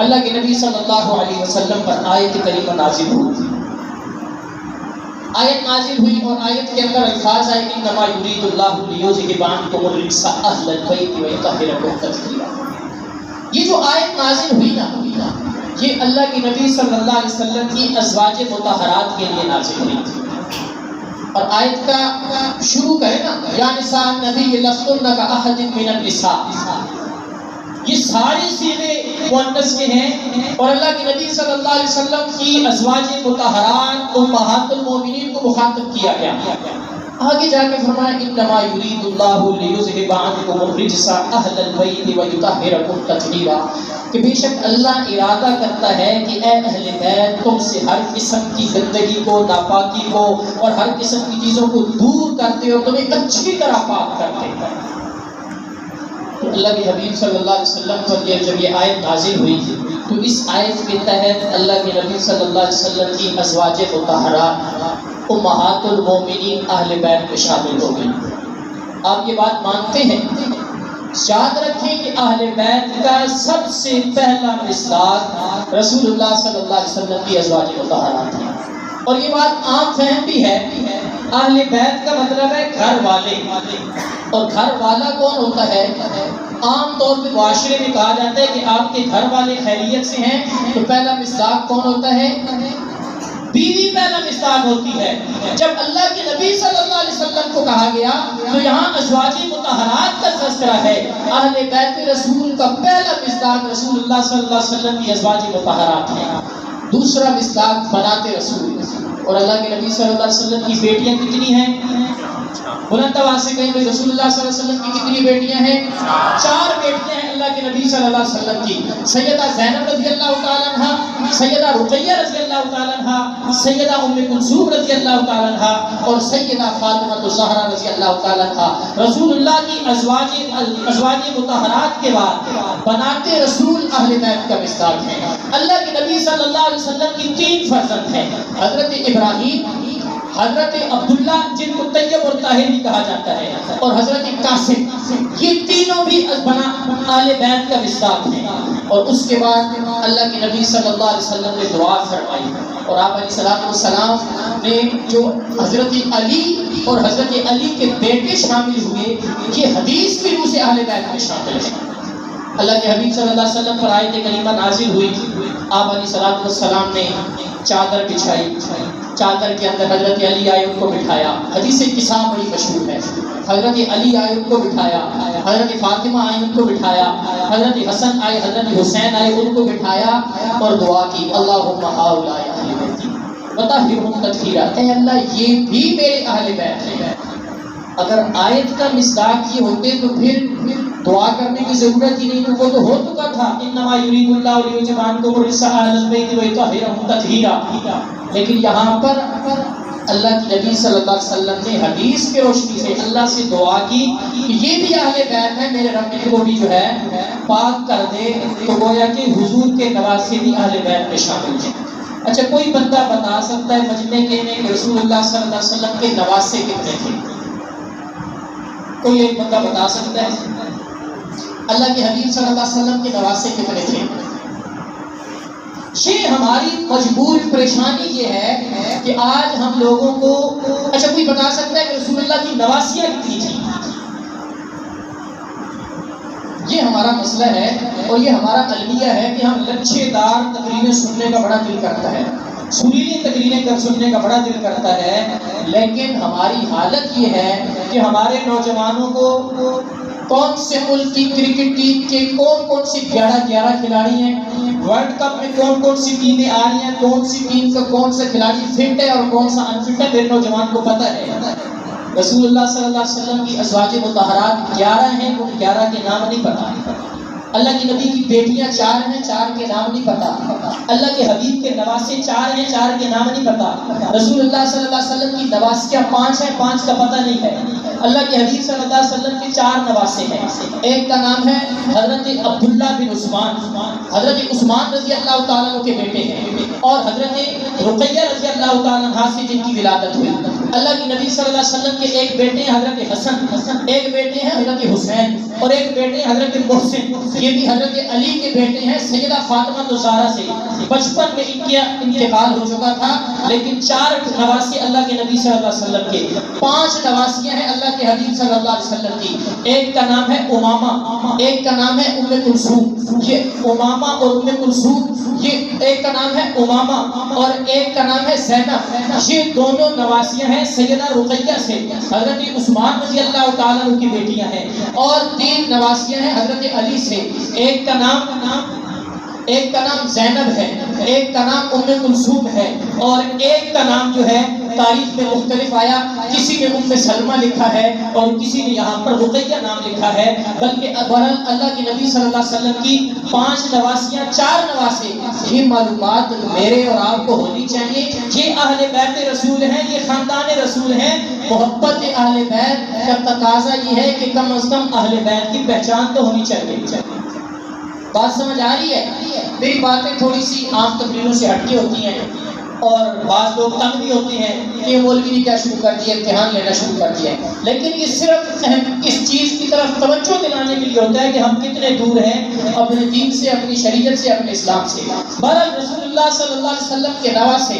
اللہ کے نبی صلی اللہ علیہ وسلم پر آیت کریمہ نازل ہوئی. آیت نازل ہوئی اور آیت کے اندر الفاظ آئے انما یرید اللہ لیذھب عنکم الرجس اہل البیت ویطہرکم تطہیرا. یہ جو آیت نازل ہوئی نا یہ اللہ کے نبی صلی اللہ علیہ وسلم کی ازواج مطہرات کے لیے نازل ہوئی تھی. اور آیت کا شروع کرے نا یا نساء النبی لستن کاحد من النساء، یہ ساری صیغے مؤنث کے ہیں اور اللہ کے نبی صلی اللہ علیہ وسلم کی ازواج مطہرات امہات المومنین کو مخاطب کیا گیا. آگے جا کے فرمایا انما یرید اللہ لیذھب عنکم الرجس اہل البیت ویطہرکم تطہیرا، کہ بے شک اللہ ارادہ کرتا ہے کہ اے اہل بیت تم سے ہر قسم کی گندگی کو، ناپاکی کو اور ہر قسم کی چیزوں کو دور کرتے ہو، تمہیں اچھی طرح پاک کرتے ہیں. اللہ کے حبیب صلی اللہ علیہ وسلم پر جب یہ آیت نازل ہوئی تو اس آیت کے تحت اللہ کے نبی صلی اللہ علیہ وسلم کی ازواج مطہرات امہات المومنین اہل بیت میں شامل ہو گئی. آپ یہ بات مانتے ہیں؟ یاد رکھیں کہ اہل بیت کا سب سے پہلا مصداق رسول اللہ صلی اللہ علیہ وسلم کی ازواج مطہرات ہیں. اور یہ بات عام فہم بھی ہے. اہل بیت کا مطلب ہے گھر والے، اور گھر والا کون ہوتا ہے؟ عام طور پہ معاشرے میں کہا جاتا ہے کہ آپ کے گھر والے خیریت سے ہیں تو پہلا مصداق کون ہوتا ہے؟ بیوی پہلا مصداق ہوتی ہے. جب اللہ کے نبی صلی اللہ علیہ وسلم کو کہا گیا تو یہاں ازواج مطہرات کا تذکرہ ہے. اہل بیت رسول کا پہلا مصداق رسول اللہ صلی اللہ علیہ وسلم کی ازواج مطہرات ہے. دوسرا مصداق بنات رسول، اور اللہ کے نبی صلی اللہ علیہ وسلم کی بیٹیاں کتنی ہیں؟ بلند آواز سے کہیں رسول اللہ صلی اللہ علیہ وسلم کی کتنی بیٹیاں ہیں؟ 4 بیٹیاں ہیں اللہ کے نبی صلی اللہ علیہ وسلم کی. سیدہ زینب رضی اللہ تعالی عنہا، سیدہ رقیہ رضی اللہ تعالی عنہا، سیدہ ام کلثوم رضی اللہ تعالی عنہا اور سیدہ فاطمہ الزہرا رضی اللہ تعالی عنہا. رسول اللہ کی ازواج مطہرات کے بعد بنات رسول اہل بیت کا مصداق ہے. اللہ کے نبی صلی اللہ علیہ وسلم کی 3 فرزند ہیں، حضرت ابراہیم، حضرت عبداللہ جن کو طیب اور طاہر بھی کہا جاتا ہے، اور حضرت قاسم. یہ تینوں بھی اہل بیت کا مصداق ہیں. اور اس کے بعد اللہ کے نبی صلی اللہ علیہ وسلم نے دعا فرمائی اور آپ علیہ السلام نے جو حضرت علی اور حضرت علی کے بیٹے شامل ہوئے، یہ حدیث کی روح سے اہل بیت میں شامل ہیں. اللہ کے حبیب صلی اللہ علیہ وسلم پر آیت کریمہ نازل ہوئی. آپ علیہ السلام نے چادر بچھائی، چادر کے اندر حضرت علی آئے ان کو بٹھایا. حدیث قصہ بڑی مشہور ہے. حضرت علی آئے ان کو بٹھایا، حضرت فاطمہ آئے ان کو بٹھایا، حضرت حسن آئے، حضرت حسین آئے ان کو بٹھایا اور دعا کی اللہم ہؤلاء اہل بیتی وطہرہم تطہیرا. اے اللہ یہ بھی میرے اہل بیت ہیں. اگر آیت کا مصداق یہ ہوتے تو پھر دعا کرنے کی ضرورت ہی نہیں، تو وہ تو ہو چکا تھا انما یرید اللہ لیذھب عنکم الرجس اہل البیت ویطہرکم تطہیرا. لیکن یہاں پر اللہ کے نبی صلی اللہ علیہ وسلم نے حدیث کی روشنی سے اللہ سے دعا کی کہ یہ بھی اہل بیت ہے، میرے رب ان کو بھی جو ہے پاک کر دے. تو گویا کہ حضور کے نواسے بھی اہل بیت میں شامل ہیں. اچھا، کوئی بندہ بتا سکتا ہے مجمع کے میں کہ رسول اللہ صلی اللہ علیہ وسلم کے نواسے کتنے تھے؟ کوئی ایک بندہ بتا سکتا ہے اللہ کے حبیب صلی اللہ علیہ وسلم کے نواسے کتنے تھے؟ یہ ہماری مجبور پریشانی یہ ہے کہ آج ہم لوگوں کو، اچھا کوئی بتا سکتا ہے کہ رسول اللہ کی نواسیاں کتنی تھیں؟ یہ ہمارا مسئلہ ہے اور یہ ہمارا المیہ ہے کہ ہم لچھے دار تقریریں سننے کا بڑا دل کرتا ہے، سریلی تقریریں سننے کا بڑا دل کرتا ہے، لیکن ہماری حالت یہ ہے کہ ہمارے نوجوانوں کو کون سے ملک کی کرکٹ ٹیم کے کون سی 11 کھلاڑی ہیں، ورلڈ کپ میں کون سی ٹیمیں آ رہی ہیں، کون سی ٹیم کا کون سا کھلاڑی فٹ ہے اور کون سا انفٹ ہے، میرے نوجوان کو پتہ ہے. رسول اللہ صلی اللہ علیہ وسلم کی ازواج مطہرات 11 ہیں، ان 11 کے نام نہیں پتہ. اللہ کے نبی کی بیٹیاں 4 ہیں، 4 کے نام نہیں پتہ. اللہ کے حبیب کے نواسے 4 ہیں، 4 کے نام نہیں پتہ. رسول اللہ صلی اللہ علیہ وسلم کی نواسیاں 5 ہیں، 5 کا پتہ نہیں ہے. اللہ کے حبیب صلی اللہ علیہ وسلم کے 4 نواسے ہیں. ایک کا نام ہے حضرت عبداللہ بن عثمان، حضرت عثمان رضی اللہ تعالیٰ عنہ کے بیٹے ہیں، اور حضرت رقیہ رضی اللہ تعالیٰ عنہ سے جن کی ولادت ہوئی. اللہ کے نبی صلی اللہ علیہ وسلم کے ایک بیٹے ہیں حضرت حسن، ایک بیٹے ہیں حضرت حسین. اور ایک بیٹے حضرت محسن، یہ بھی حضرت علی کے بیٹے ہیں سیدہ فاطمہ الزہرا سے۔ بچپن میں ان کا انتقال ہو چکا تھا، لیکن 4 نواسی اللہ کے نبی صلی اللہ علیہ وسلم کے، 5 نواسیاں ہیں اللہ کے حبیب صلی اللہ علیہ وسلم کی۔ ایک کا نام ہے امامہ، ایک کا نام ہے ام کلثوم، یہ امامہ اور ام کلثوم، یہ ایک کا نام ہے امامہ اور ایک کا نام ہے زینب، یہ دونوں نواسیاں ہیں سیدہ رقیہ سے، حضرت عثمان رضی اللہ تعالیٰ عنہ کی بیٹیاں ہیں، اور 3 نواسیاں ہیں حضرت علی سے، ایک کا نام زینب ہے، ایک کا نام ام کلثوم ہے، اور ایک کا نام جو ہے تاریخ میں مختلف آیا، کسی نے ام سلمہ لکھا ہے اور کسی نے یہاں پر رقیہ نام لکھا ہے، بلکہ اللہ کے نبی صلی اللہ علیہ وسلم کی 5 نواسیاں، 4 نواسے، یہ معلومات میرے اور آپ کو ہونی چاہیے۔ یہ اہل بیت رسول ہیں، یہ خاندان رسول ہیں۔ محبت اہل بیت کا تقاضا یہ ہے کہ کم از کم اہل بیت کی پہچان تو ہونی چاہیے۔ بات سمجھ آ رہی ہے؟ میری باتیں تھوڑی سی عام تقریروں سے ہٹ کے ہوتی ہیں، اور بعض لوگ تنگ بھی ہوتے ہیں کہ مولوی نے کیا شروع کر دیا، امتحان لینا شروع کر دیا ہے، لیکن یہ صرف اس چیز کی طرف توجہ دلانے کے لیے ہوتا ہے کہ ہم کتنے دور ہیں اپنے دین سے، اپنی شریعت سے، اپنے اسلام سے۔ بہرحال رسول اللہ صلی اللہ علیہ وسلم کے نواسے